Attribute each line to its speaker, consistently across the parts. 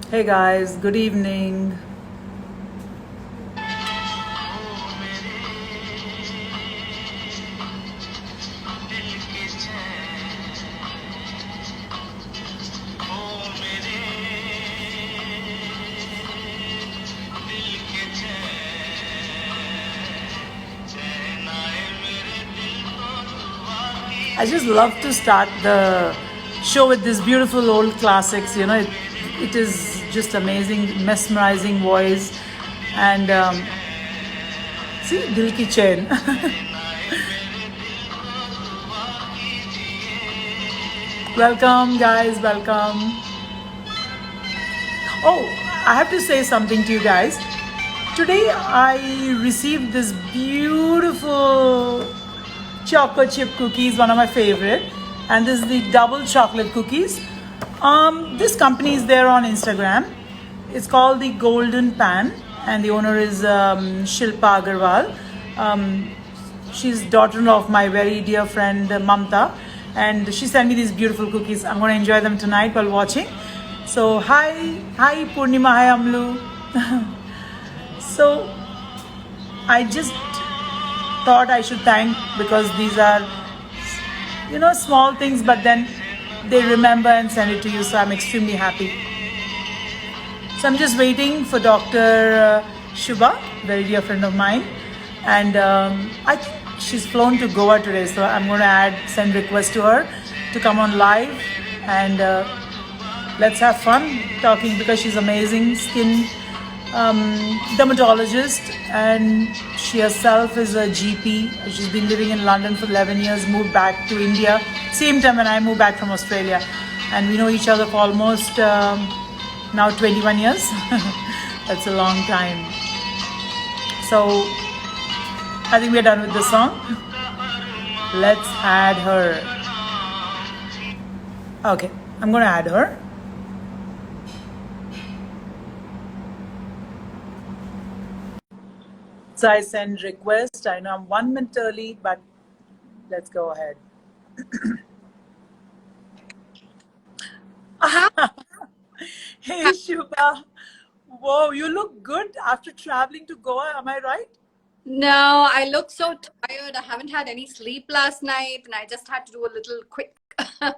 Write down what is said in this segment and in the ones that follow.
Speaker 1: Hey guys, good evening. I just love to start the show with this beautiful old classics. It is just amazing, mesmerizing voice, and see, Dil Ki Chain. Welcome, guys. Welcome. Oh, I have to say something to you guys. Today I received this beautiful chocolate chip cookies, one of my favorite, and this is the double chocolate cookies. This company is there on Instagram. It's called the Golden Pan, and the owner is Shilpa Agarwal. She's daughter-in-law of my very dear friend Mamta, and she sent me these beautiful cookies. I'm going to enjoy them tonight while watching. So hi Purnima, hi Amlu. So I just thought I should thank, because these are small things, but then they remember and send it to you, so I'm extremely happy. So I'm just waiting for Dr. Shuba, very dear friend of mine, and I think she's flown to Goa today, so I'm going to send request to her to come on live, and let's have fun talking, because she's amazing skin dermatologist, and she herself is a GP. She's been living in London for 11 years, moved back to India same time when I moved back from Australia, and we know each other for almost now 21 years. That's a long time. So I think we're done with the song. Let's add her. Okay, I'm going to add her. So I send request. I know I'm 1 minute early, but let's go ahead. Hey Shubha. Whoa, you look good after traveling to Goa. Am I right?
Speaker 2: No, I look so tired. I haven't had any sleep last night, and I just had to do a little quick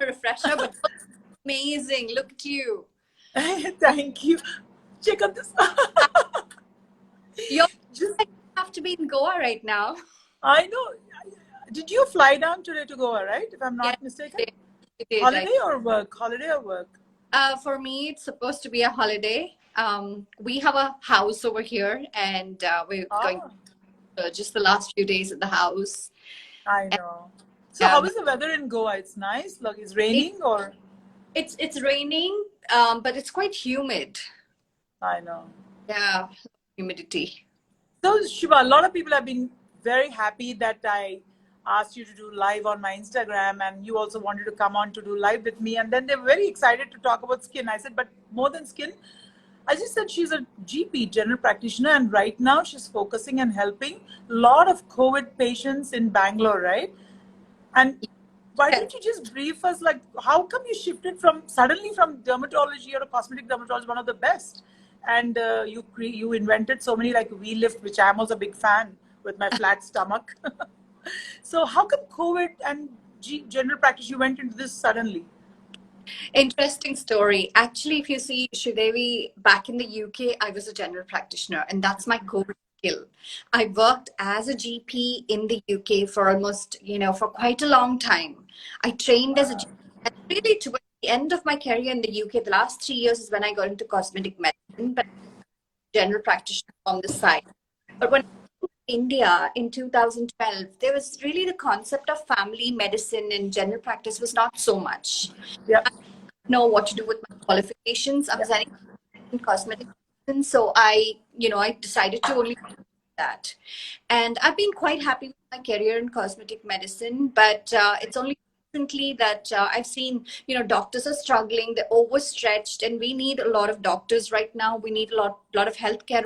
Speaker 2: refresher. But amazing. Look at you.
Speaker 1: Thank you. Check out this.
Speaker 2: You
Speaker 1: Just,
Speaker 2: have to be in Goa right now.
Speaker 1: I know. Did you fly down today to Goa, right? If I'm
Speaker 2: Yes,
Speaker 1: not mistaken.
Speaker 2: it did.
Speaker 1: Holiday or work? Holiday or work?
Speaker 2: For me, it's supposed to be a holiday. We have a house over here, and we're going
Speaker 1: Ah,
Speaker 2: just the last few days at the house.
Speaker 1: I
Speaker 2: And
Speaker 1: know. So how
Speaker 2: um,
Speaker 1: is the weather in Goa? It's nice. Look, it's
Speaker 2: it,
Speaker 1: raining or?
Speaker 2: it's raining, but it's quite humid.
Speaker 1: I know.
Speaker 2: Yeah, humidity.
Speaker 1: So, Shiva, a lot of people have been very happy that I asked you to do live on my Instagram, and you also wanted to come on to do live with me. And then they were very excited to talk about skin. I said, but more than skin, I just said she's a GP, general practitioner, and right now she's focusing and helping a lot of COVID patients in Bangalore, right? And why
Speaker 2: Yes.
Speaker 1: don't you just brief us, like, how come you shifted from suddenly from dermatology or a cosmetic dermatology, one of the best, and you invented so many, like V-Lift, which I'm also a big fan with my flat stomach. So how come COVID and general practice, you went into this suddenly?
Speaker 2: Interesting story. Actually, if you see Shreedevi, back in the UK, I was a general practitioner, and that's my core skill. I worked as a GP in the UK for almost, for quite a long time. I trained as a GP. And really, towards the end of my career in the UK, the last 3 years is when I got into cosmetic medicine, but general practitioner on the side. But when India in 2012, there was really the concept of family medicine and general practice was not so much.
Speaker 1: Yeah,
Speaker 2: Know what to do with my qualifications. I
Speaker 1: yeah.
Speaker 2: was studying in cosmetic medicine, so I decided to only do that. And I've been quite happy with my career in cosmetic medicine, but it's only recently that I've seen, doctors are struggling, they're overstretched, and we need a lot of doctors right now. We need a lot of healthcare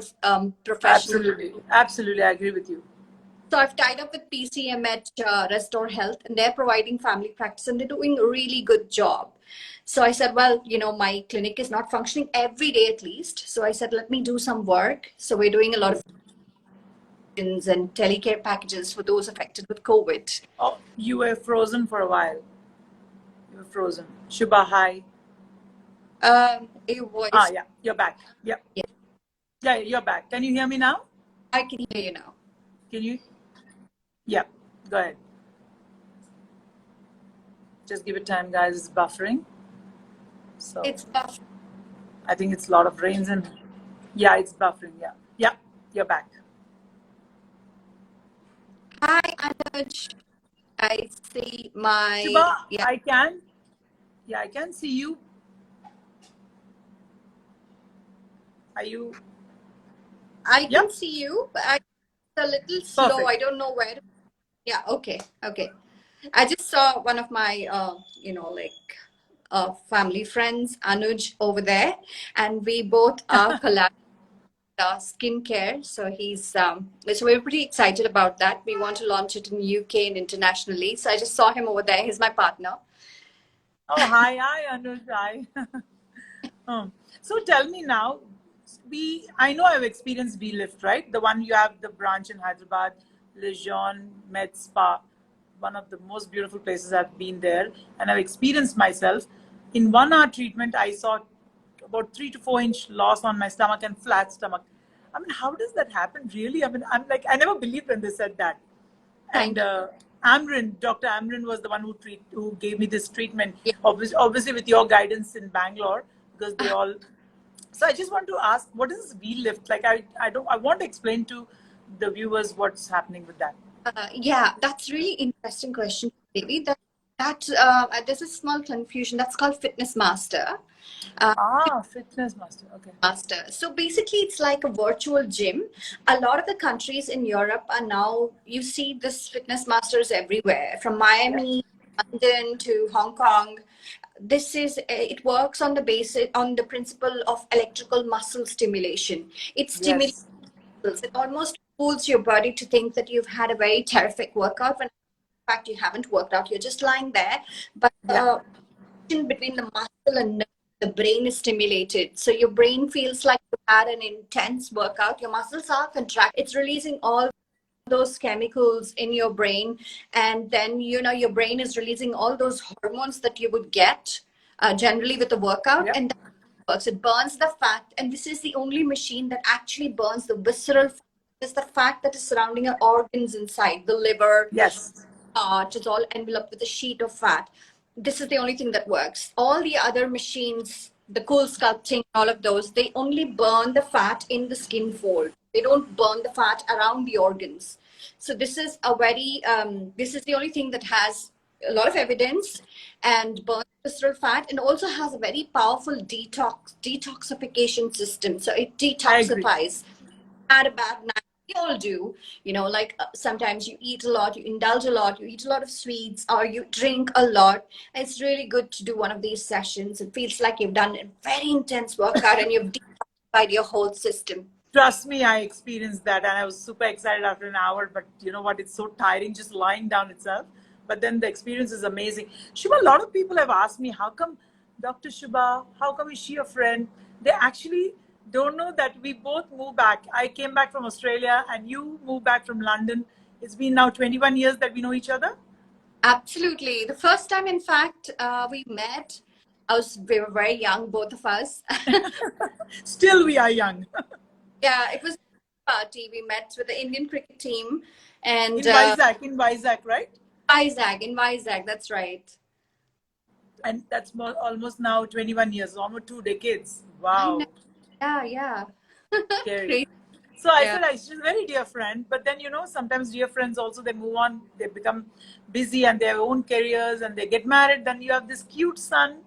Speaker 2: professionals.
Speaker 1: Absolutely, absolutely, I agree with you.
Speaker 2: So I've tied up with PCM at Restore Health, and they're providing family practice, and they're doing a really good job. So I said, well, my clinic is not functioning every day at least. So I said, let me do some work. So we're doing a lot of and telecare packages for those affected with COVID.
Speaker 1: Oh, you were frozen for a while. You were frozen. Shuba, hi.
Speaker 2: Your voice.
Speaker 1: Yeah, you're back. Yep.
Speaker 2: Yeah,
Speaker 1: Yeah, you're back. Can you hear me now?
Speaker 2: I can hear you now.
Speaker 1: Can you? Yeah, go ahead. Just give it time, guys. It's buffering. So
Speaker 2: It's buff.
Speaker 1: I think it's a lot of rains and yeah, it's buffering. Yeah. Yeah, you're back.
Speaker 2: Hi, Anuj. I see my
Speaker 1: Shuba, I can see you. Are you?
Speaker 2: I can
Speaker 1: Yep.
Speaker 2: see you, but it's a little slow.
Speaker 1: Perfect.
Speaker 2: I don't know where. Yeah. Okay. I just saw one of my, family friends, Anuj, over there, and we both are collaborating skincare. So so we're pretty excited about that. We want to launch it in UK and internationally. So I just saw him over there. He's my partner.
Speaker 1: Oh, hi, Anuj. Hi. So tell me now, I know I've experienced V-Lift, right? The one you have the branch in Hyderabad, Lejeune Med Spa, one of the most beautiful places. I've been there and I've experienced myself. In 1 hour treatment, I saw about 3 to 4 inch loss on my stomach and flat stomach. I mean, how does that happen really? I mean, I'm like, I never believed when they said that.
Speaker 2: Thank
Speaker 1: And Dr. Amrin was the one who gave me this treatment,
Speaker 2: you.
Speaker 1: obviously with your guidance in Bangalore, because they all. So I just want to ask, what is this V-Lift? Like, I want to explain to the viewers what's happening with that.
Speaker 2: Yeah, that's really interesting question, Devi. There's a small confusion. That's called Fitness Master.
Speaker 1: Fitness master. Okay.
Speaker 2: Master. So basically, it's like a virtual gym. A lot of the countries in Europe are now, you see this Fitness Masters everywhere, from Miami, London to Hong Kong. It works on the principle of electrical muscle stimulation. It stimulates
Speaker 1: Yes.
Speaker 2: muscles. It almost fools your body to think that you've had a very terrific workout when in fact you haven't worked out. You're just lying there. But
Speaker 1: Yeah.
Speaker 2: between the muscle and nerve, the brain is stimulated. So your brain feels like you had an intense workout. Your muscles are contracted. It's releasing all those chemicals in your brain, and then your brain is releasing all those hormones that you would get generally with a workout,
Speaker 1: Yeah.
Speaker 2: and that works. It burns the fat, and this is the only machine that actually burns the visceral fat. Is the fat that is surrounding our organs inside the liver,
Speaker 1: Yes.
Speaker 2: heart is all enveloped with a sheet of fat. This is the only thing that works. All the other machines, the cool sculpting, all of those, they only burn the fat in the skin fold. They don't burn the fat around the organs. So this is this is the only thing that has a lot of evidence and burns visceral fat, and also has a very powerful detoxification system. So it
Speaker 1: I agree.
Speaker 2: detoxifies. Had a bad night. We all do, sometimes you eat a lot, you indulge a lot, you eat a lot of sweets, or you drink a lot. It's really good to do one of these sessions. It feels like you've done a very intense workout and you've detoxified your whole system.
Speaker 1: Trust me, I experienced that and I was super excited after an hour, but you know what? It's so tiring just lying down itself. But then the experience is amazing. Shuba, a lot of people have asked me, how come Dr. Shuba, how come is she a friend? They actually don't know that we both moved back. I came back from Australia and you moved back from London. It's been now 21 years that we know each other.
Speaker 2: Absolutely. The first time, in fact, we met, we were very young, both of us.
Speaker 1: Still, we are young.
Speaker 2: Yeah, it was a party. We met with the Indian cricket team, and
Speaker 1: In Vizag, right?
Speaker 2: In Vizag, that's right.
Speaker 1: And that's almost now 21 years, almost 2 decades.
Speaker 2: I know.
Speaker 1: Wow.
Speaker 2: Yeah.
Speaker 1: Scary.
Speaker 2: Crazy.
Speaker 1: So I
Speaker 2: Yeah.
Speaker 1: said, she's a very dear friend. But then, sometimes dear friends also, they move on, they become busy and they have own careers and they get married. Then you have this cute son,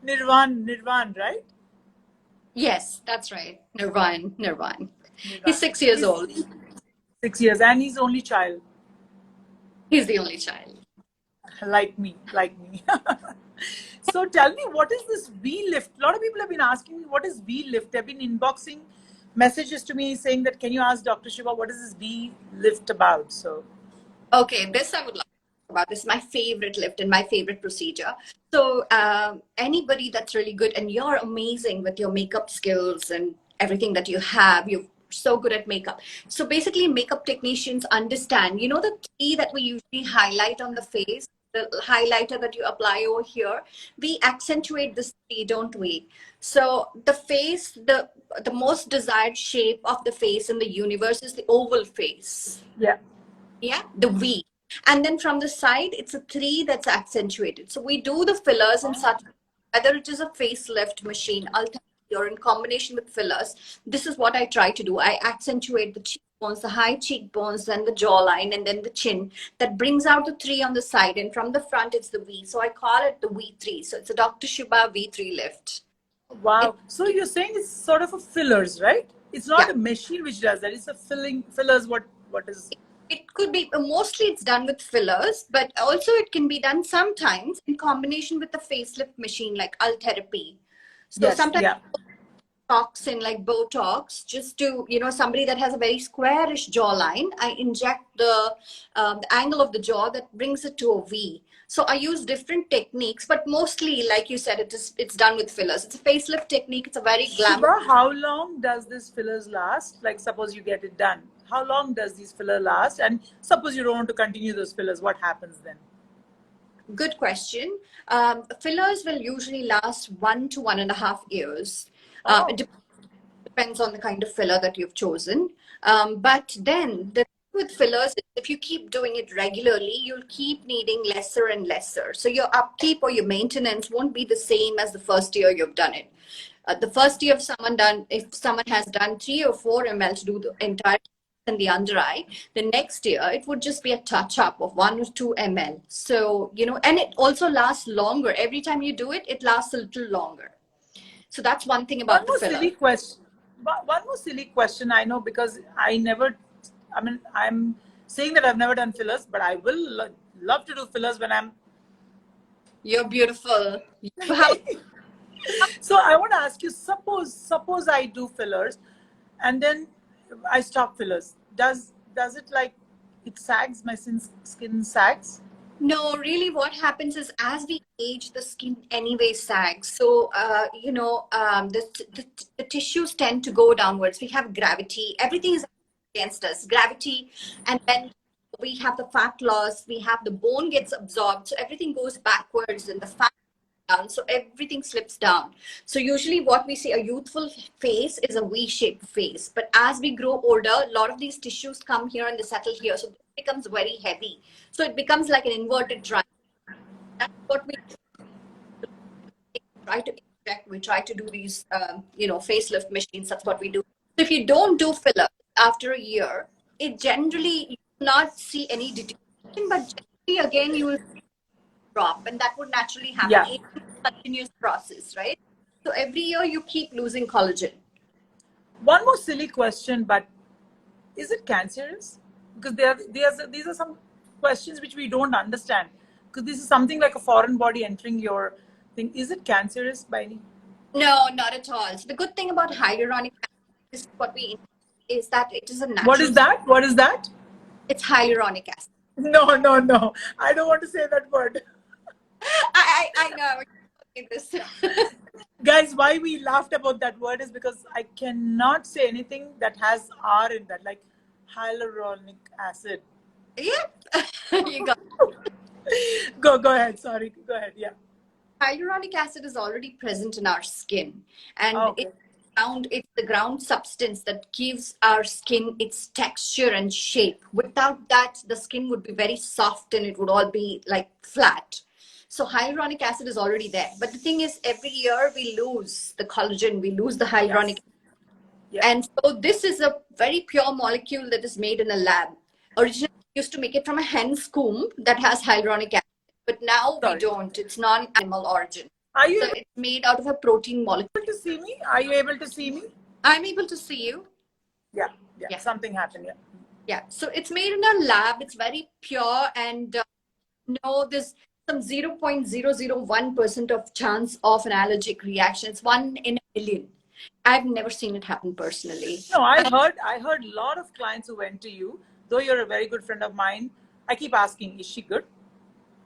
Speaker 1: Nirvan, right?
Speaker 2: Yes, that's right. Nirvan. He's
Speaker 1: Nirvan.
Speaker 2: 6 years old.
Speaker 1: 6 years and he's only child.
Speaker 2: He's the only child.
Speaker 1: Like me. So tell me, what is this V-Lift? A lot of people have been asking me, what is V-Lift? They've been inboxing messages to me saying that, can you ask Dr. Shuba, what is this V lift about? So,
Speaker 2: Okay, this I would like to talk about. This is my favorite lift and my favorite procedure. So, anybody that's really good, and you're amazing with your makeup skills and everything that you have, you're so good at makeup. So, basically, makeup technicians understand, you know, the key that we usually highlight on the face, the highlighter that you apply over here, we accentuate this key, don't we? So, the face, the most desired shape of the face in the universe is the oval face.
Speaker 1: yeah.
Speaker 2: Yeah, the V. And then from the side, it's a 3 that's accentuated. So we do the fillers in such, whether it is a facelift machine, ultimately, or in combination with fillers. This is what I try to do. I accentuate the cheekbones, the high cheekbones, then the jawline, and then the chin. That brings out the 3 on the side. And from the front, it's the V. So I call it the V3. So it's a Dr. Shuba V3 lift. It,
Speaker 1: Wow. So you're saying it's sort of a fillers, right? It's not
Speaker 2: yeah.
Speaker 1: a machine which does that. It's a fillers. What is?
Speaker 2: It could be mostly it's done with fillers, but also it can be done sometimes in combination with the facelift machine like therapy. So
Speaker 1: Yes.
Speaker 2: sometimes
Speaker 1: Yeah.
Speaker 2: toxin like Botox, just to, you know, somebody that has a very squarish jawline, I inject the angle of the jaw that brings it to a V. So I use different techniques, but mostly, like you said, it's done with fillers. It's a facelift technique. It's a very glamorous.
Speaker 1: Shiva, how long does this fillers last? Like, suppose you get it done. How long does these filler last? And suppose you don't want to continue those fillers, what happens then?
Speaker 2: Good question. Fillers will usually last 1 to 1.5 years.
Speaker 1: Oh,
Speaker 2: It depends on the kind of filler that you've chosen. But then the thing with fillers is if you keep doing it regularly, you'll keep needing lesser and lesser. So your upkeep or your maintenance won't be the same as the first year you've done it. The first year, if someone has done 3 or 4 ml to do the entire in the under eye, the next year it would just be a touch up of 1 or 2 ml. So, you know, and it also lasts longer. Every time you do it, it lasts a little longer. So that's one thing
Speaker 1: one
Speaker 2: about the
Speaker 1: more
Speaker 2: filler.
Speaker 1: silly question. One more silly question. I know because I never, I mean, I'm saying that I've never done fillers, but I will love to do fillers when I'm.
Speaker 2: You're beautiful. You have
Speaker 1: So I want to ask you, suppose I do fillers and then I stop fillers. Does it like it sags, my skin sags?
Speaker 2: no, really what happens is as we age, the skin anyway sags. So, the tissues tend to go downwards. We have gravity. Everything is against us. Gravity. And then we have the fat loss. We have the bone gets absorbed. So everything goes backwards and the fat down. So everything slips down. So usually what we see, a youthful face is a V-shaped face. But as we grow older, a lot of these tissues come here and they settle here. So it becomes very heavy. So it becomes like an inverted triangle. That's what we try to inject. We try to do these, facelift machines. That's what we do. So if you don't do filler after a year, it generally, you will not see any deterioration, but generally again, you will drop, and that would naturally happen.
Speaker 1: Yeah.
Speaker 2: It's a continuous process, right? So every year you keep losing collagen.
Speaker 1: One more silly question, but is it cancerous? Because these are some questions which we don't understand. Because this is something like a foreign body entering your thing. Is it cancerous by any?
Speaker 2: No, not at all. So the good thing about hyaluronic acid is what we is that it is a
Speaker 1: What
Speaker 2: natural.
Speaker 1: is that? What is that?
Speaker 2: It's hyaluronic acid.
Speaker 1: No, no, no. I don't want to say that word.
Speaker 2: I know. This.
Speaker 1: Guys, why we laughed about that word is because I cannot say anything that has R in that, like hyaluronic acid.
Speaker 2: Yeah, you got.
Speaker 1: Go ahead. Sorry, go ahead. Yeah.
Speaker 2: Hyaluronic acid is already present in our skin, and
Speaker 1: Oh, okay.
Speaker 2: it's the ground substance that gives our skin its texture and shape. Without that, the skin would be very soft and it would all be like flat. So hyaluronic acid is already there. But the thing is, every year we lose the collagen, we lose the hyaluronic.
Speaker 1: Yes. Yeah.
Speaker 2: And so this is a very pure molecule that is made in a lab. Originally, we used to make it from a hen's comb that has hyaluronic acid, but now we
Speaker 1: Sorry.
Speaker 2: don't. It's non-animal origin.
Speaker 1: Are you
Speaker 2: So it's made out of a protein molecule.
Speaker 1: able to see me? Are you able to see me?
Speaker 2: I'm able to see you.
Speaker 1: Yeah. Yeah.
Speaker 2: Yeah.
Speaker 1: Something happened. Yeah.
Speaker 2: Yeah. So it's made in a lab. It's very pure, and no, there's some 0.001% of chance of an allergic reaction. It's 1 in a million. I've never seen it happen personally.
Speaker 1: No, I heard a lot of clients who went to you, though you're a very good friend of mine. I keep asking, is she good?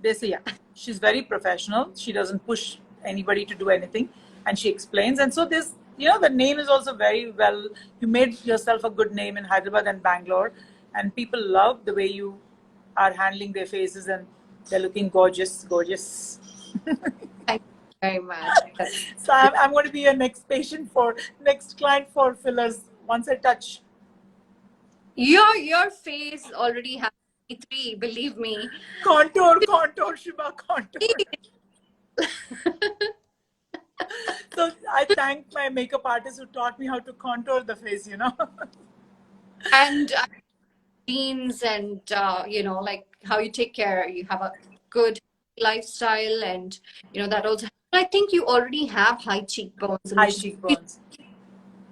Speaker 1: They say, yeah, she's very professional. She doesn't push anybody to do anything, and she explains. And so this, the name is also very well. You made yourself a good name in Hyderabad and Bangalore, and people love the way you are handling their faces, and they're looking gorgeous, gorgeous.
Speaker 2: Thank you very much.
Speaker 1: So I'm going to be your next next client for fillers once I touch.
Speaker 2: Your face already has three, believe me.
Speaker 1: Contour, Shiba, contour. So I thank my makeup artist who taught me how to contour the face,
Speaker 2: And genes and like how you take care, you have a good lifestyle, and that also. I think you already have high cheekbones, and
Speaker 1: High
Speaker 2: you
Speaker 1: cheekbones.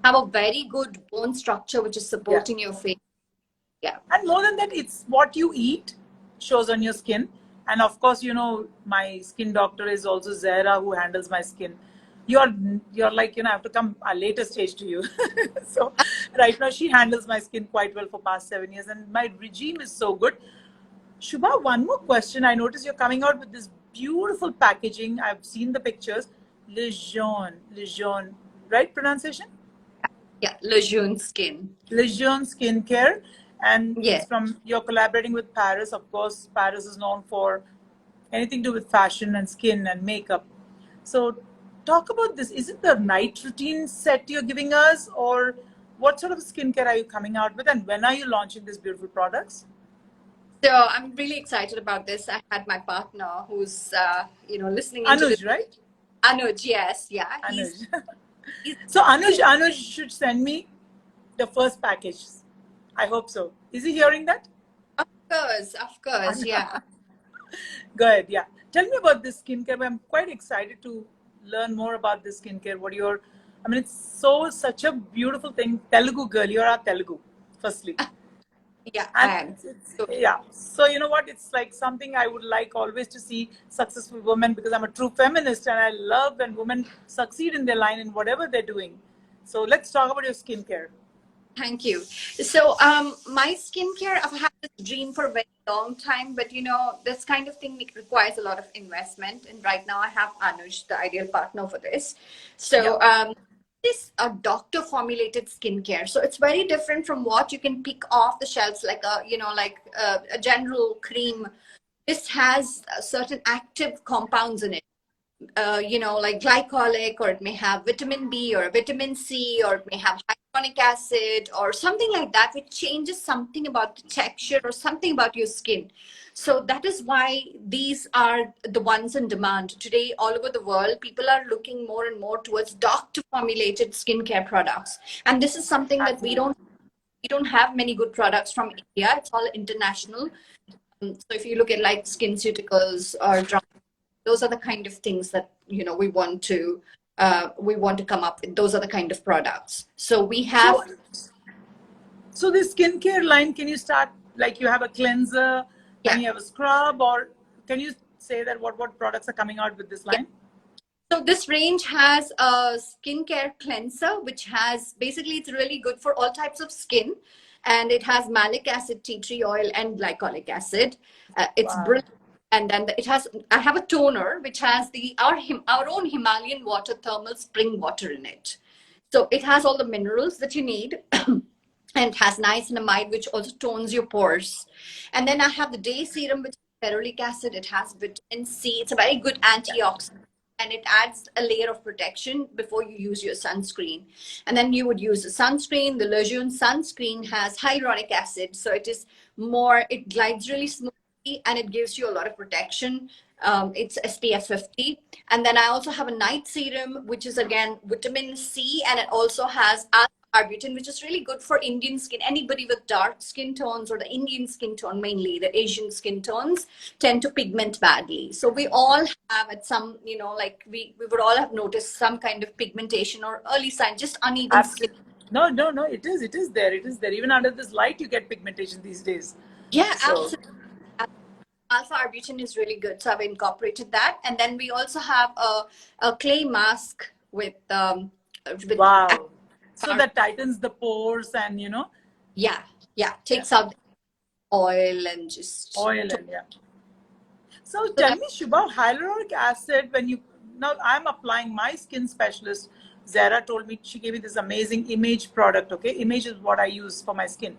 Speaker 2: have a very good bone structure which is
Speaker 1: Yeah.
Speaker 2: supporting your face. Yeah.
Speaker 1: And more than that, it's what you eat shows on your skin. And of course, my skin doctor is also Zara, who handles my skin. You're like, I have to come a later stage to you. So right now she handles my skin quite well for past 7 years, and my regime is so good. Shubha, one more question. I noticed you're coming out with this beautiful packaging. I've seen the pictures. Lejeune, right pronunciation?
Speaker 2: Yeah, Lejeune skin.
Speaker 1: Lejeune skincare, and it's
Speaker 2: Yes.
Speaker 1: from you're collaborating with Paris. Of course, Paris is known for anything to do with fashion and skin and makeup. So, talk about this. Is it the night routine set you're giving us, or what sort of skincare are you coming out with, and when are you launching these beautiful products?
Speaker 2: So I'm really excited about this. I had my partner who's listening into this.
Speaker 1: Anuj, right?
Speaker 2: Anuj, yes, yeah.
Speaker 1: Anuj.
Speaker 2: He's
Speaker 1: So Anuj should send me the first package. I hope so. Is he hearing that?
Speaker 2: of course, yeah.
Speaker 1: Go ahead. Yeah. Tell me about this skincare. I'm quite excited to learn more about this skincare. It's such a beautiful thing. Telugu girl, you're a Telugu, firstly.
Speaker 2: Yeah,
Speaker 1: And
Speaker 2: I am.
Speaker 1: yeah. So you know what? It's like something I would like always to see successful women, because I'm a true feminist and I love when women succeed in their line in whatever they're doing. So let's talk about your skincare.
Speaker 2: Thank you. So, my skincare, I've had this dream for a very long time, but this kind of thing requires a lot of investment. And right now, I have Anuj, the ideal partner for this. So, this a doctor formulated skincare. So it's very different from what you can pick off the shelves, like a general cream. This has certain active compounds in it. Like glycolic, or it may have vitamin B or vitamin C, or it may have hyaluronic acid or something like that, which changes something about the texture or something about your skin. So that is why these are the ones in demand. Today, all over the world, people are looking more and more towards doctor formulated skincare products. And this is something that we don't have many good products from India. It's all international. So if you look at like SkinCeuticals or those are the kind of things that we want to come up with. Those are the kind of products. So we have.
Speaker 1: So this skincare line, can you start like you have a cleanser and you have a scrub, or can you say that what products are coming out with this line?
Speaker 2: So this range has a skincare cleanser, which has basically, it's really good for all types of skin, and it has malic acid, tea tree oil, and glycolic acid. It's brilliant. And then I have a toner which has our own Himalayan water thermal spring water in it. So it has all the minerals that you need. And it has niacinamide, which also tones your pores. And then I have the day serum, which is ferulic acid. It has vitamin C. It's a very good antioxidant, and it adds a layer of protection before you use your sunscreen. And then you would use the sunscreen. The Lejeune sunscreen has hyaluronic acid, so it glides really smoothly, and it gives you a lot of protection. It's SPF 50. And then I also have a night serum, which is again vitamin C, and it also has arbutin, which is really good for Indian skin. Anybody with dark skin tones, or the Indian skin tone mainly, the Asian skin tones tend to pigment badly. So we all have at some, like we would all have noticed some kind of pigmentation or early sign, just uneven skin.
Speaker 1: No, it is there. Even under this light, you get pigmentation these days.
Speaker 2: Yeah, absolutely. Alpha arbutin is really good, so I've incorporated that. And then we also have a clay mask with with
Speaker 1: Wow. So that tightens the pores and,
Speaker 2: yeah,
Speaker 1: yeah,
Speaker 2: takes out the oil and just
Speaker 1: oil and yeah. So
Speaker 2: so
Speaker 1: tell
Speaker 2: that
Speaker 1: me, Shubha, hyaluronic acid, now I'm applying my skin specialist, Zara told me, she gave me this amazing Image product, okay? Image is what I use for my skin.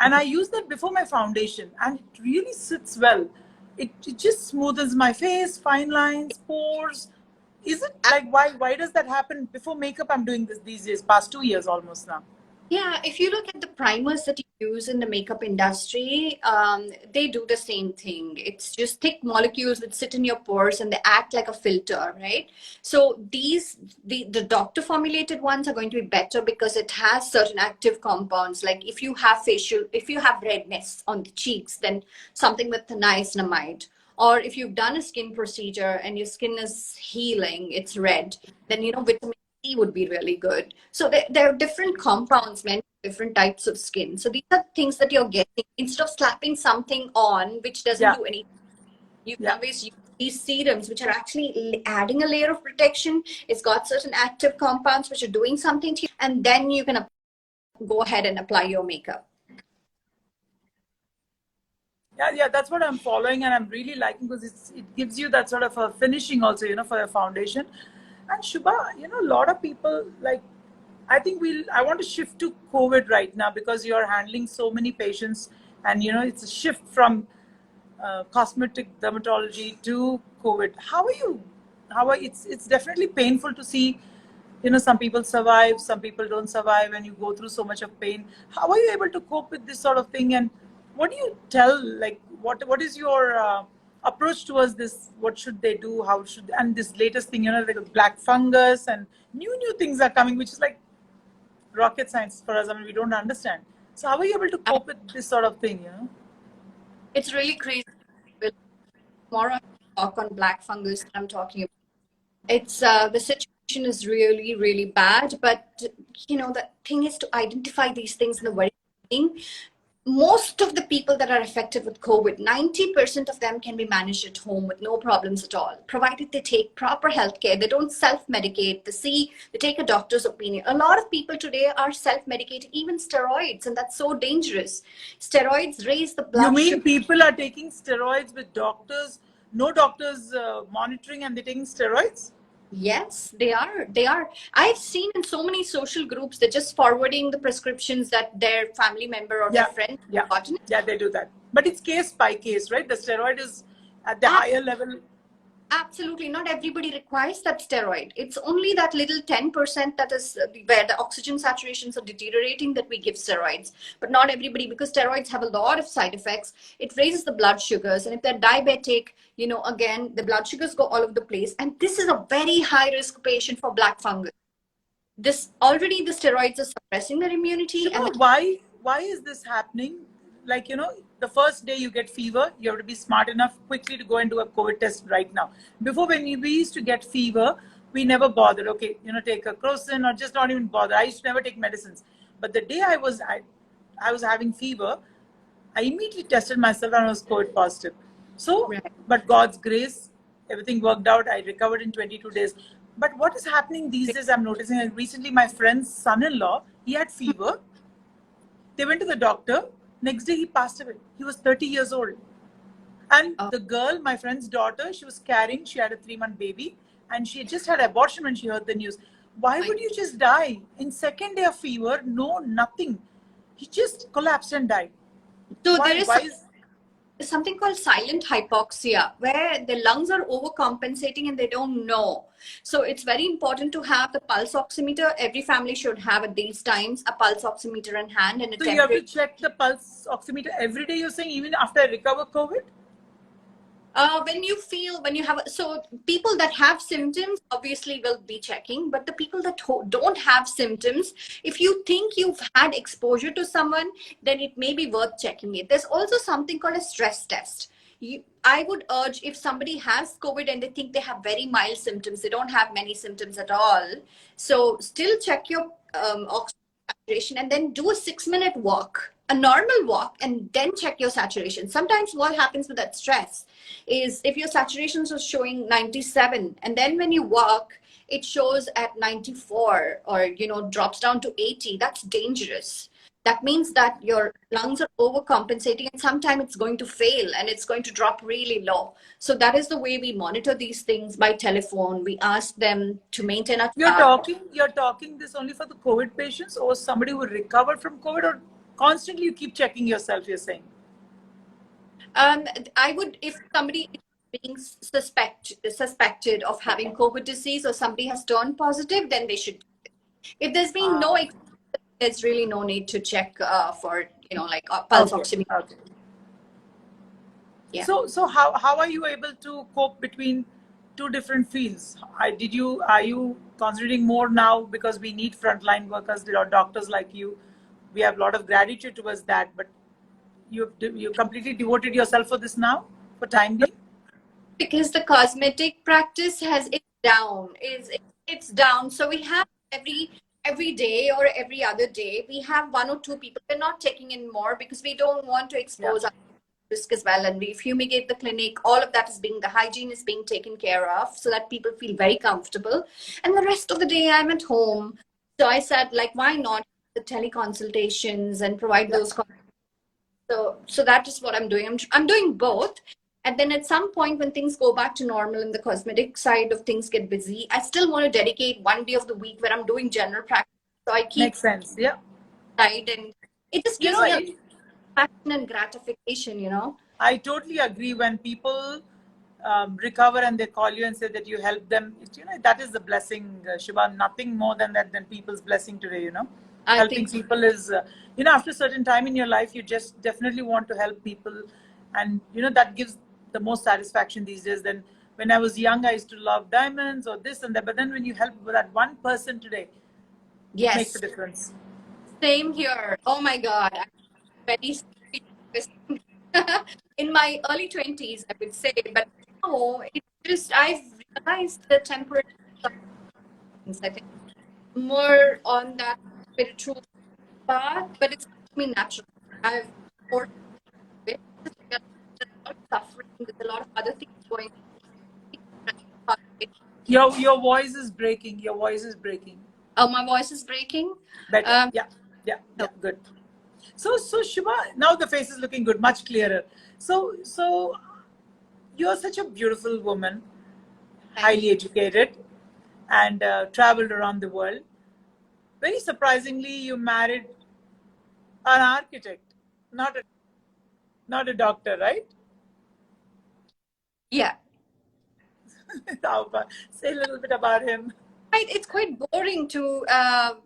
Speaker 1: And I
Speaker 2: okay.
Speaker 1: use that before my foundation and it really sits well. It just smoothens my face, fine lines, pores. Is it like, why does that happen? Before makeup, I'm doing this these days, past 2 years almost now.
Speaker 2: Yeah, if you look at the primers that you use in the makeup industry, they do the same thing. It's just thick molecules that sit in your pores and they act like a filter, right? So the doctor formulated ones are going to be better because it has certain active compounds. Like if you have redness on the cheeks, then something with niacinamide. Or if you've done a skin procedure and your skin is healing, it's red, then vitamin would be really good. So there are different compounds meant for different types of skin. So these are things that you're getting instead of slapping something on which doesn't
Speaker 1: Yeah,
Speaker 2: do anything. You can
Speaker 1: yeah.
Speaker 2: always use these serums, which are actually adding a layer of protection. It's got certain active compounds which are doing something to you, and then you can go ahead and apply your makeup.
Speaker 1: Yeah, that's what I'm following, and I'm really liking because it gives you that sort of a finishing also, for your foundation. And Shubha, a lot of people like. I think I want to shift to COVID right now because you're handling so many patients, and it's a shift from cosmetic dermatology to COVID. How are you? It's definitely painful to see, some people survive, some people don't survive, and you go through so much of pain. How are you able to cope with this sort of thing? And what do you tell? Like, what is your approach towards this? What should they do? How should and this latest thing, like a black fungus and new things are coming, which is like rocket science for us. I mean, we don't understand. So how are you able to cope with this sort of thing?
Speaker 2: It's really crazy. Tomorrow I'll talk on black fungus that I'm talking about. It's the situation is really, really bad, but the thing is to identify these things in the very beginning. Most of the people that are affected with COVID, 90% of them can be managed at home with no problems at all, provided they take proper health care. They don't self-medicate. They take a doctor's opinion. A lot of people today are self-medicating, even steroids, and that's so dangerous. Steroids raise the
Speaker 1: You
Speaker 2: blood
Speaker 1: mean
Speaker 2: sugar.
Speaker 1: people are taking steroids with doctors, no doctors monitoring, and they're taking steroids?
Speaker 2: Yes, they are. They are. I've seen in so many social groups, they're just forwarding the prescriptions that their family member or their
Speaker 1: Yeah,
Speaker 2: friend
Speaker 1: yeah,
Speaker 2: have gotten.
Speaker 1: yeah, they do that. But it's case by case, right? The steroid is at the
Speaker 2: Ab-
Speaker 1: higher level.
Speaker 2: Absolutely. Not everybody requires that steroid. It's only that little 10% that is where the oxygen saturations are deteriorating that we give steroids. But not everybody, because steroids have a lot of side effects. It raises the blood sugars. And if they're diabetic, again, the blood sugars go all over the place. And this is a very high risk patient for black fungus. This already the steroids are suppressing their immunity, and
Speaker 1: Shiva, why is this happening? Like, the first day you get fever, you have to be smart enough quickly to go and do a COVID test right now. Before, when we used to get fever, we never bothered. Okay, take a crocin or just not even bother. I used to never take medicines. But the day I was having fever, I immediately tested myself and I was COVID positive. So,
Speaker 2: right.
Speaker 1: but God's grace, everything worked out. I recovered in 22 days. But what is happening these days, I'm noticing, like recently my friend's son-in-law, he had fever. They went to the doctor. Next day he passed away. He was 30 years old. And
Speaker 2: Oh,
Speaker 1: the girl, my friend's daughter, she was carrying, she had a 3-month baby, and she had just had abortion when she heard the news. Why
Speaker 2: my,
Speaker 1: would you just die? In second day of fever, no, nothing. He just collapsed and died.
Speaker 2: so there
Speaker 1: Why?
Speaker 2: is
Speaker 1: Why is
Speaker 2: something called silent hypoxia where the lungs are overcompensating and they don't know. So it's very important to have the pulse oximeter. Every family should have at these times a pulse oximeter in hand and a
Speaker 1: so you have
Speaker 2: temperature.
Speaker 1: to check the pulse oximeter every day, you're saying, even after I recover COVID?
Speaker 2: When you have, so people that have symptoms obviously will be checking, but the people that don't have symptoms, if you think you've had exposure to someone, then it may be worth checking it. There's also something called a stress test. I would urge, if somebody has COVID and they think they have very mild symptoms, they don't have many symptoms at all. So still check your oxygen saturation and then do a 6-minute walk. a normal walk and then check your saturation. Sometimes what happens with that stress is if your saturations are showing 97 and then when you walk, it shows at 94 or, drops down to 80, that's dangerous. That means that your lungs are overcompensating and sometimes it's going to fail and it's going to drop really low. So that is the way we monitor these things by telephone. We ask them to maintain a
Speaker 1: You're talking this only for the COVID patients or somebody who recovered from COVID, or constantly you keep checking yourself, you're saying?
Speaker 2: I would, if somebody is being suspected of having COVID disease or somebody has turned positive, then they should. If there's been no, there's really no need to check for, like pulse oximetry.
Speaker 1: Okay.
Speaker 2: Yeah.
Speaker 1: So how are you able to cope between two different fields? Are you concentrating more now because we need frontline workers, there are doctors like you. We have a lot of gratitude towards that, but you completely devoted yourself for this now, for time being?
Speaker 2: Because the cosmetic practice it's down. So we have every day or every other day, we have one or two people. We're not taking in more because we don't want to expose our risk as well. And we fumigate the clinic. All of that the hygiene is being taken care of so that people feel very comfortable. And the rest of the day I'm at home. So I said, like, why not the teleconsultations and provide those. So that is what I'm doing. I'm doing both. And then at some point when things go back to normal and the cosmetic side of things get busy, I still want to dedicate one day of the week where I'm doing general practice. So I keep
Speaker 1: makes sense. Yeah.
Speaker 2: Side, and it just gives me a passion and gratification,
Speaker 1: I totally agree. When people recover and they call you and say that you help them, that is the blessing, Shuba. Nothing more than that, than people's blessing today, Helping people is, after a certain time in your life, you just definitely want to help people. And, that gives the most satisfaction these days. Then when I was young, I used to love diamonds or this and that. But then when you help that one person today, it makes a difference.
Speaker 2: Same here. Oh my God. I'm very in my early 20s, I would say. But now, it's just, I've realized the temporary things. I think more on that spiritual path, but it's natural. I've forced it. There's a lot of suffering. There's a lot of other things going on.
Speaker 1: Your voice is breaking. Your voice is breaking.
Speaker 2: Oh, my voice is breaking?
Speaker 1: Better. Yeah, good. So Shuba, now the face is looking good, much clearer. So you're such a beautiful woman, highly educated, and traveled around the world. Very surprisingly, you married an architect, not a doctor, right?
Speaker 2: Yeah.
Speaker 1: Say a little bit about him.
Speaker 2: It's quite boring to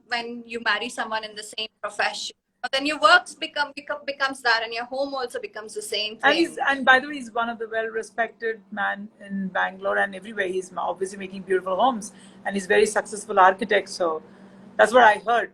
Speaker 2: when you marry someone in the same profession. But then your works becomes that, and your home also becomes the same thing.
Speaker 1: And by the way, he's one of the well-respected man in Bangalore and everywhere. He's obviously making beautiful homes, and he's very successful architect. So that's what I heard.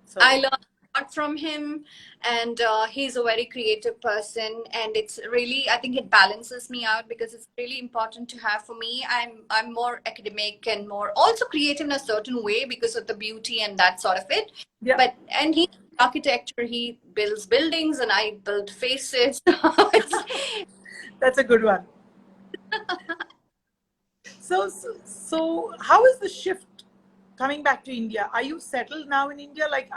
Speaker 1: So
Speaker 2: I learned a lot from him, and he's a very creative person, and it's really, I think it balances me out because it's really important to have. For me, I'm more academic and more also creative in a certain way because of the beauty and that sort of it.
Speaker 1: Yeah.
Speaker 2: But and he architecture, he builds buildings and I build faces.
Speaker 1: That's a good one. So how is the shift coming back to India? Are you settled now in India? Like,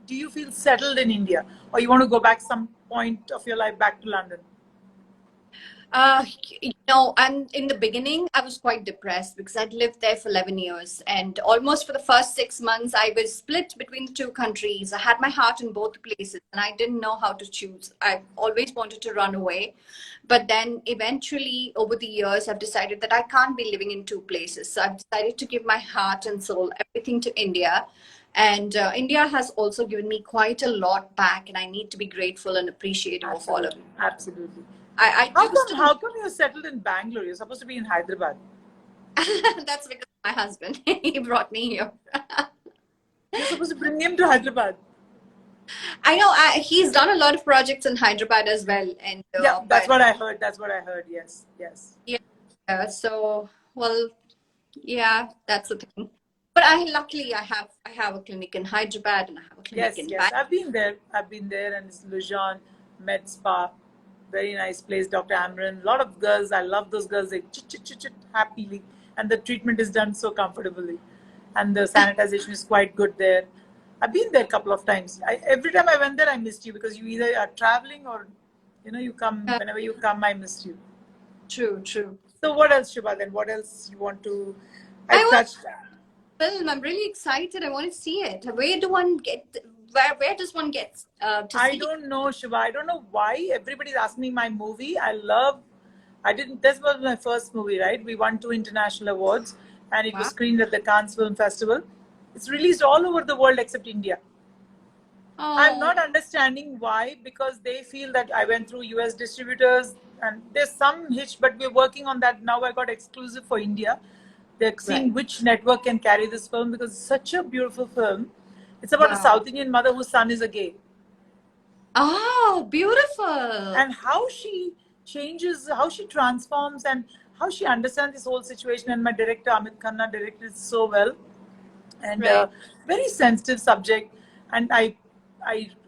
Speaker 1: do you feel settled in India, or you want to go back some point of your life back to London?
Speaker 2: And in the beginning, I was quite depressed because I'd lived there for 11 years. And almost for the first 6 months, I was split between the two countries. I had my heart in both places and I didn't know how to choose. I always wanted to run away. But then eventually, over the years, I've decided that I can't be living in two places. So I've decided to give my heart and soul, everything to India. And India has also given me quite a lot back. And I need to be grateful and appreciative of all of it.
Speaker 1: Absolutely.
Speaker 2: How
Speaker 1: come you're settled in Bangalore? You're supposed to be in Hyderabad.
Speaker 2: That's because of my husband. He brought me here.
Speaker 1: You're supposed to bring him to Hyderabad.
Speaker 2: I know. He's done a lot of projects in Hyderabad as well. And
Speaker 1: that's what I heard. Yes.
Speaker 2: Yeah. So, well, yeah, that's the thing. But luckily I have a clinic in Hyderabad and I have a clinic
Speaker 1: Yes,
Speaker 2: in
Speaker 1: yes.
Speaker 2: Bangalore.
Speaker 1: I've been there, and it's Lujan Med Spa. Very nice place, Dr. Amran. A lot of girls. I love those girls. They chit chit chit chit happily, and the treatment is done so comfortably, and the sanitization is quite good there. I've been there a couple of times. Every time I went there, I missed you because you either are traveling or, you come whenever you come. I missed you.
Speaker 2: True, true.
Speaker 1: So what else, Shubha? Then what else you want to? I
Speaker 2: I want
Speaker 1: touched.
Speaker 2: film. I'm really excited. I want to see it. Where do one get? Where does one get to
Speaker 1: I
Speaker 2: see it?
Speaker 1: don't know, Shiva. I don't know why everybody's asking me my movie. I didn't, this was my first movie, right? We won 2 international awards and it was
Speaker 2: Wow.
Speaker 1: screened at the Cannes Film Festival. It's released all over the world except India. I'm
Speaker 2: Oh,
Speaker 1: not understanding why, because they feel that I went through US distributors and there's some hitch, but we're working on that now. I got exclusive for India. They're
Speaker 2: right.
Speaker 1: seeing which network can carry this film because it's such a beautiful film. It's about a
Speaker 2: Wow.
Speaker 1: South Indian mother whose son is a gay.
Speaker 2: Oh, beautiful.
Speaker 1: And how she changes, how she transforms, and how she understands this whole situation. And my director Amit Khanna directed it so well, and
Speaker 2: Right.
Speaker 1: very sensitive subject. And I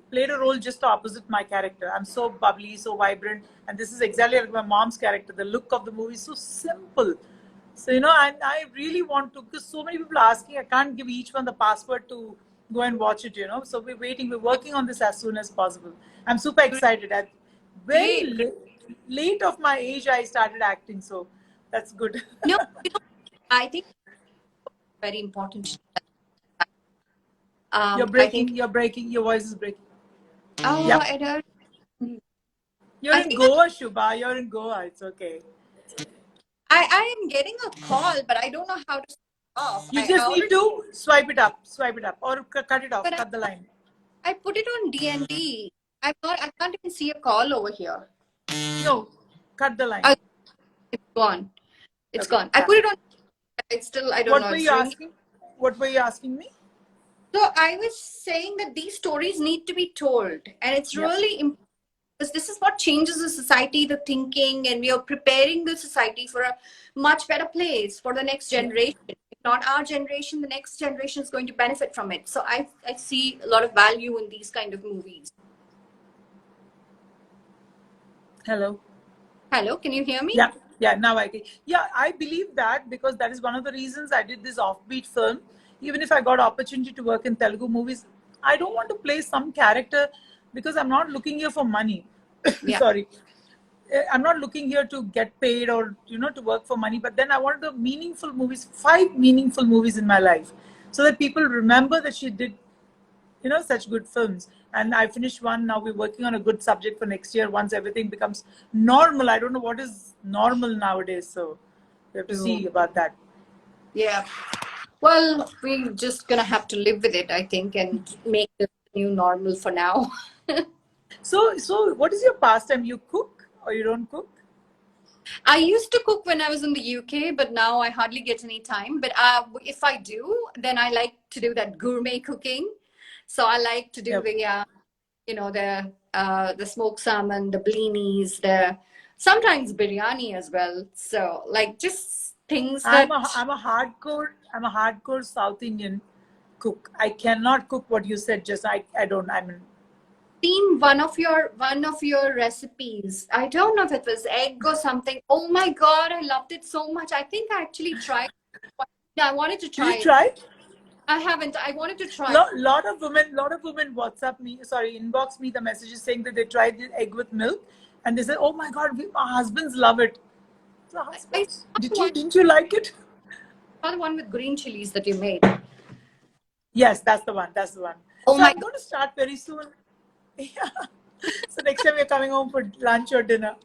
Speaker 1: played a role just opposite my character. I'm so bubbly, so vibrant, and this is exactly like my mom's character. The look of the movie is so simple. So and I really want to, because so many people are asking. I can't give each one the password to go and watch it. So we're waiting. We're working on this as soon as possible. I'm super excited. At very
Speaker 2: Great.
Speaker 1: late of my age, I started acting, so that's good.
Speaker 2: No, I think very important.
Speaker 1: You're
Speaker 2: I think.
Speaker 1: breaking. You're breaking. Your voice is breaking.
Speaker 2: Oh,
Speaker 1: Yep.
Speaker 2: I don't.
Speaker 1: You're
Speaker 2: I
Speaker 1: in
Speaker 2: think
Speaker 1: Goa, Shubha. You're in Goa. It's okay.
Speaker 2: I am getting a call, but I don't know how to switch off.
Speaker 1: You
Speaker 2: I
Speaker 1: just need
Speaker 2: already,
Speaker 1: to swipe it up, or cut it off,
Speaker 2: but
Speaker 1: cut the line.
Speaker 2: I put it on DND. I'm not. I can't even see a call over here.
Speaker 1: No, cut the line.
Speaker 2: Oh, it's gone. It's
Speaker 1: Okay,
Speaker 2: gone. I
Speaker 1: yeah.
Speaker 2: put it on. It's still. I don't
Speaker 1: What
Speaker 2: know.
Speaker 1: were
Speaker 2: It's
Speaker 1: you
Speaker 2: ringing.
Speaker 1: asking? What were you asking me?
Speaker 2: So I was saying that these stories need to be told, and it's
Speaker 1: Yeah.
Speaker 2: really important because this is what changes the society, the thinking, and we are preparing the society for a much better place for the next
Speaker 1: Yeah.
Speaker 2: generation. If not our generation, the next generation is going to benefit from it. So I see a lot of value in these kind of movies.
Speaker 1: Hello.
Speaker 2: Hello, can you hear me?
Speaker 1: Yeah, yeah, now I can. Yeah, I believe that because that is one of the reasons I did this offbeat film. Even if I got opportunity to work in Telugu movies, I don't want to play some character because I'm not looking here for money.
Speaker 2: Yeah.
Speaker 1: Sorry. I'm not looking here to get paid or to work for money, but then I wanted the meaningful movies, 5 meaningful movies in my life, so that people remember that she did such good films. And I finished one. Now we're working on a good subject for next year once everything becomes normal. I don't know what is normal nowadays, so we have to see
Speaker 2: True.
Speaker 1: about that.
Speaker 2: Yeah. Well, we're just gonna have to live with it, I think, and make this new normal for now.
Speaker 1: So what is your pastime? You cook or you don't cook?
Speaker 2: I used to cook when I was in the UK, but now I hardly get any time. But if I do, then I like to do that gourmet cooking. So I like to do
Speaker 1: Yep.
Speaker 2: the smoked salmon, the blinis, the sometimes biryani as well. So like just things
Speaker 1: I'm
Speaker 2: that
Speaker 1: a I'm a hardcore South Indian cook. I cannot cook what you said. Just I don't. I mean,
Speaker 2: seen one of your recipes. I don't know if it was egg or something. Oh my God, I loved it so much. I think I actually tried. Yeah, I wanted to
Speaker 1: did
Speaker 2: try
Speaker 1: you
Speaker 2: it.
Speaker 1: try?
Speaker 2: I haven't. I wanted to try it.
Speaker 1: Lot of women WhatsApp me, sorry, inbox me the messages saying that they tried the egg with milk, and they said, "Oh my God, our husbands love it." So
Speaker 2: I
Speaker 1: husbands,
Speaker 2: saw the one,
Speaker 1: didn't you like it?
Speaker 2: saw the one with green chilies that you made.
Speaker 1: Yes, that's the one. That's the one.
Speaker 2: Oh
Speaker 1: So
Speaker 2: my
Speaker 1: I'm
Speaker 2: God.
Speaker 1: going to start very soon. Yeah. So next time you're coming home for lunch or dinner.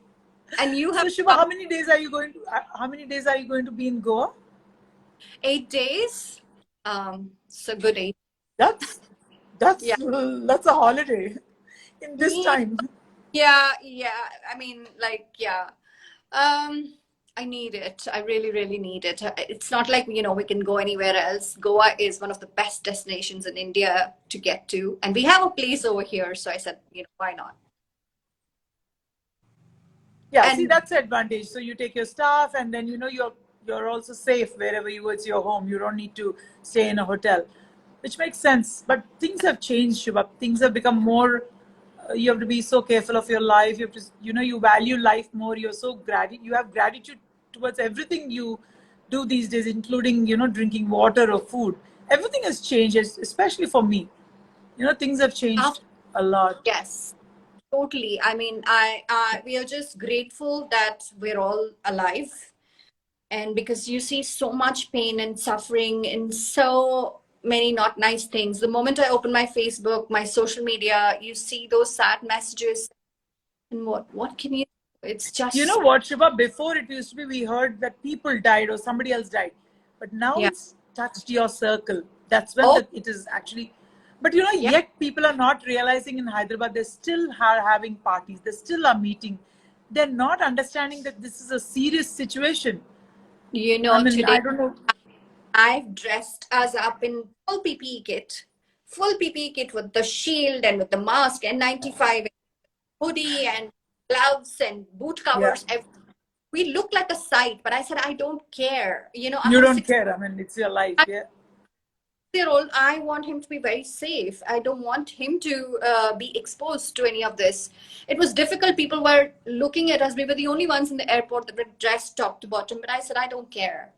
Speaker 2: And you have
Speaker 1: So Shiva, how many days are you going to? How many days are you going to be in Goa?
Speaker 2: 8 days. So good 8.
Speaker 1: That's
Speaker 2: Yeah.
Speaker 1: that's a holiday in this
Speaker 2: Me.
Speaker 1: time.
Speaker 2: Yeah. Yeah. I mean, like, yeah. Um, I need it. I really, really need it. It's not like, we can go anywhere else. Goa is one of the best destinations in India to get to. And we have a place over here. So I said, why not?
Speaker 1: Yeah, see,
Speaker 2: And
Speaker 1: that's the advantage. So you take your staff, and then you're also safe wherever you go. It's your home. You don't need to stay in a hotel, which makes sense. But things have changed, Shubha. Things have become more. You have to be so careful of your life. You have to, you value life more. You're so you have gratitude towards everything you do these days, including, drinking water or food. Everything has changed, especially for me. Things have changed a lot.
Speaker 2: Yes, totally. I mean, we are just grateful that we're all alive. And because you see so much pain and suffering in so many not nice things. The moment I open my Facebook, my social media, you see those sad messages. And what can you do? It's
Speaker 1: You know
Speaker 2: just,
Speaker 1: what, Shiva? Before it used to be we heard that people died or somebody else died, but now
Speaker 2: yeah.
Speaker 1: it's touched your circle. That's when
Speaker 2: Oh,
Speaker 1: it is actually. But
Speaker 2: yeah.
Speaker 1: yet people are not realizing in Hyderabad they still are having parties. They still are meeting. They're not understanding that this is a serious situation.
Speaker 2: You
Speaker 1: I
Speaker 2: know,
Speaker 1: mean,
Speaker 2: today
Speaker 1: I don't know.
Speaker 2: I've dressed us up in full PPE kit with the shield and with the mask and 95 hoodie and gloves and boot
Speaker 1: Yeah,
Speaker 2: covers. We look like a sight, but I said, I don't care. I
Speaker 1: you
Speaker 2: have a
Speaker 1: don't
Speaker 2: 6
Speaker 1: care. I mean, it's your life. Yeah,
Speaker 2: year old. I want him to be very safe. I don't want him to be exposed to any of this. It was difficult. People were looking at us. We were the only ones in the airport that were dressed top to bottom, but I said, I don't care.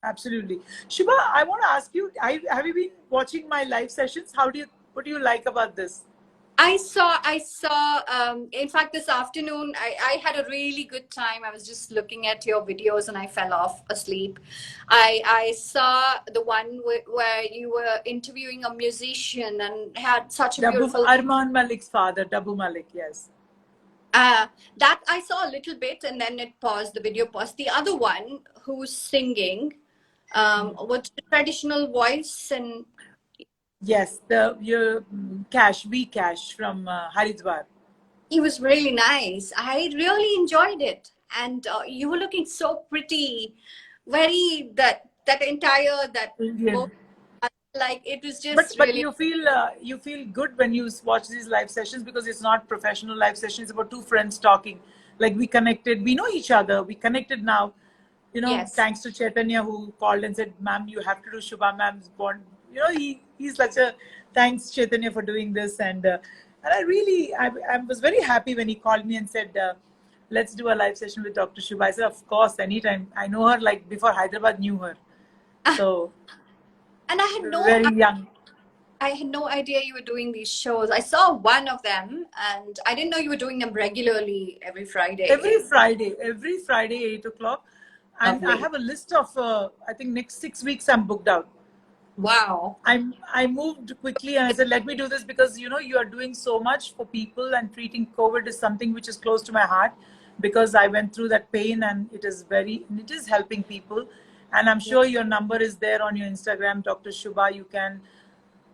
Speaker 1: absolutely. Shiva, I want to ask you. Have you been watching my live sessions? What do you like about this?
Speaker 2: I saw, in fact, this afternoon, I had a really good time. I was just looking at your videos and I fell off asleep. I saw the one where you were interviewing a musician and had such a
Speaker 1: Dabu
Speaker 2: beautiful,
Speaker 1: Arman Malik's father, Dabu Malik. Yes.
Speaker 2: that I saw a little bit and then it paused, the video paused. The other one who's singing, with the traditional voice, and
Speaker 1: Yes, the your Cash, V Cash from Haridwar.
Speaker 2: he was really nice. I really enjoyed it, and you were looking so pretty, very that entire that both,
Speaker 1: Indian.
Speaker 2: like it was
Speaker 1: But
Speaker 2: just
Speaker 1: but
Speaker 2: really.
Speaker 1: you feel good when you watch these live sessions because it's not professional live sessions. It's about two friends talking. Like we connected, we know each other. We connected now.
Speaker 2: Yes.
Speaker 1: Thanks to Chaitanya who called and said, "Ma'am, you have to do Shubha Ma'am's bond." He's such a thanks Chaitanya for doing this, and I was very happy when he called me and said, "Let's do a live session with Dr. Shuba." I said, "Of course, anytime." I know her like before Hyderabad knew her,
Speaker 2: Ah,
Speaker 1: so
Speaker 2: and
Speaker 1: very young.
Speaker 2: I had no idea you were doing these shows. I saw one of them, and I didn't know you were doing them regularly every Friday.
Speaker 1: Every Friday, 8 o'clock, and I
Speaker 2: Lovely.
Speaker 1: have a list of I think next 6 weeks I'm booked out.
Speaker 2: Wow.
Speaker 1: I moved quickly and I said, let me do this because you are doing so much for people and treating COVID is something which is close to my heart because I went through that pain and it is helping people. And I'm sure your number is there on your Instagram, Dr. Shuba. You can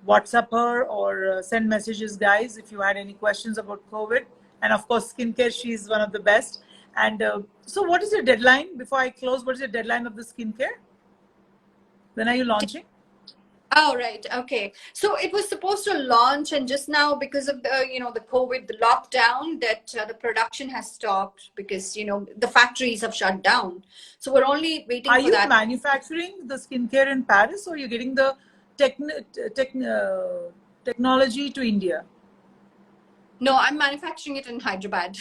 Speaker 1: WhatsApp her or send messages, guys, if you had any questions about COVID. And of course, skincare, she's one of the best. And so, what is your deadline? Before I close, what is your deadline of the skincare? When are you launching?
Speaker 2: Oh, right. Okay. So it was supposed to launch, and just now, because of the COVID, the lockdown, that the production has stopped because, the factories have shut down. So we're only waiting
Speaker 1: Are
Speaker 2: for
Speaker 1: you
Speaker 2: that.
Speaker 1: manufacturing the skincare in Paris or you're getting the technology to India?
Speaker 2: No, I'm manufacturing it in Hyderabad,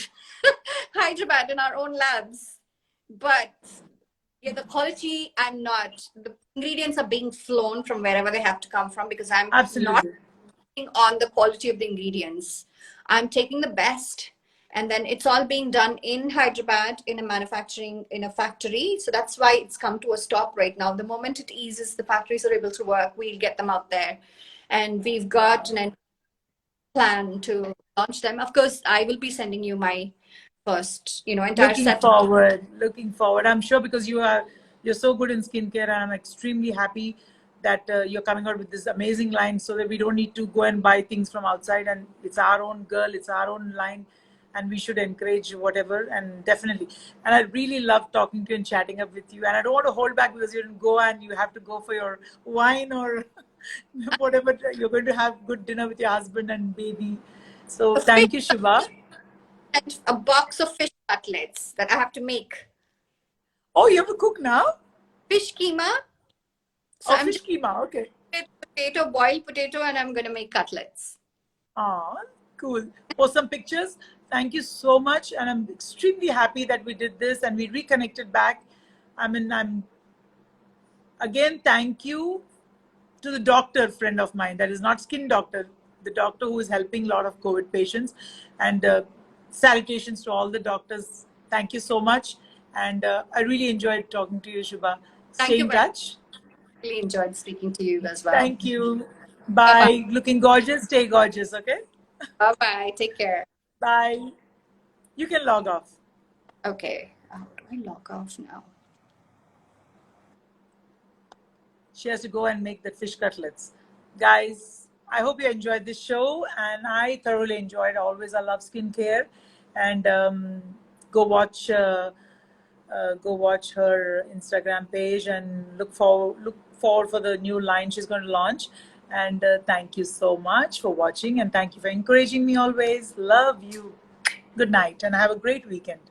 Speaker 2: Hyderabad in our own labs. But yeah, the quality, I'm not. The ingredients are being flown from wherever they have to come from because I'm not
Speaker 1: Absolutely.
Speaker 2: on the quality of the ingredients. I'm taking the best, and then it's all being done in Hyderabad in a manufacturing in a factory. So that's why it's come to a stop right now. The moment it eases, the factories are able to work. We'll get them out there, and we've got an plan to launch them. Of course, I will be sending you my first, entire
Speaker 1: Looking
Speaker 2: set.
Speaker 1: forward, looking forward. I'm sure because you're so good in skincare, and I'm extremely happy that you're coming out with this amazing line, so that we don't need to go and buy things from outside, and it's our own girl, it's our own line, and we should encourage whatever. And definitely, and I really love talking to you and chatting up with you. And I don't want to hold back because you didn't go and you have to go for your wine or whatever. You're going to have good dinner with your husband and baby. So
Speaker 2: A fish
Speaker 1: thank you, Shiva.
Speaker 2: and a box of fish cutlets that I have to make.
Speaker 1: Oh, you have to cook now?
Speaker 2: fish keema. So
Speaker 1: Oh,
Speaker 2: I'm
Speaker 1: fish keema. Okay.
Speaker 2: potato, boiled potato, and I'm gonna make cutlets.
Speaker 1: Ah, cool. Post some pictures. Thank you so much, and I'm extremely happy that we did this and we reconnected back. I mean, I'm again thank you to the doctor friend of mine that is not skin doctor, the doctor who is helping a lot of COVID patients, and salutations to all the doctors. Thank you so much, and I really enjoyed talking to you, Shubha.
Speaker 2: Thank
Speaker 1: Stay
Speaker 2: you
Speaker 1: in
Speaker 2: very much.
Speaker 1: touch.
Speaker 2: Really enjoyed speaking to you as well.
Speaker 1: Thank you.
Speaker 2: Bye bye.
Speaker 1: Bye. Looking gorgeous. Stay gorgeous. Okay.
Speaker 2: Bye bye. Take care.
Speaker 1: Bye. You can log off.
Speaker 2: Okay. How do I log off now?
Speaker 1: She has to go and make the fish cutlets. Guys, I hope you enjoyed this show, and I thoroughly enjoyed. Always, I love skincare, and go watch go watch her Instagram page and look forward for the new line she's going to launch. And thank you so much for watching, and thank you for encouraging me always. Love you. Good night, and have a great weekend.